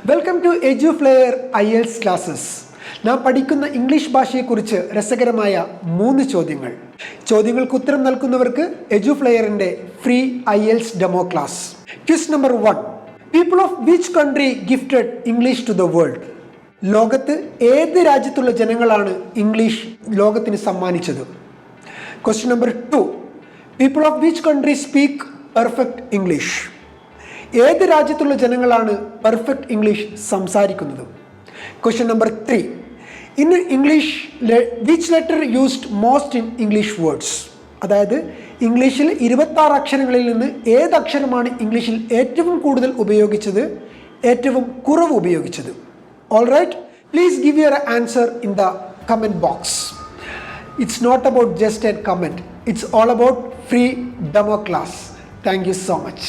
Welcome to Eduflair IELTS classes. നാം പഠിക്കുന്ന English ഭാഷയെക്കുറിച്ച് രസകരമായ 3 ചോദ്യങ്ങൾ. ചോദ്യങ്ങൾക്ക് ഉത്തരം നൽകുന്നവർക്ക് എഡ്യൂഫ്ലെയറിൻ്റെ free IELTS demo class. Quiz number 1. People of which country gifted English to the world? ലോകത്ത് ഏത് രാജ്യത്തുള്ള ജനങ്ങളാണ് ഇംഗ്ലീഷ് ലോകത്തിന് സമ്മാനിച്ചത്? Question number 2. People of which country speak perfect English? ഏത് രാജ്യത്തുള്ള ജനങ്ങളാണ് പെർഫെക്റ്റ് ഇംഗ്ലീഷ് സംസാരിക്കുന്നത്? Question number 3. In English which letter used most in English words? അതായത് ഇംഗ്ലീഷിൽ 26 അക്ഷരങ്ങളിൽ നിന്ന് ഏത് അക്ഷരമാണ് ഇംഗ്ലീഷിൽ ഏറ്റവും കൂടുതൽ ഉപയോഗിച്ചത്, ഏറ്റവും കുറവ് ഉപയോഗിച്ചത്? All right, please give your answer in the comment box. It's not about just a comment. It's all about free demo class. Thank you so much.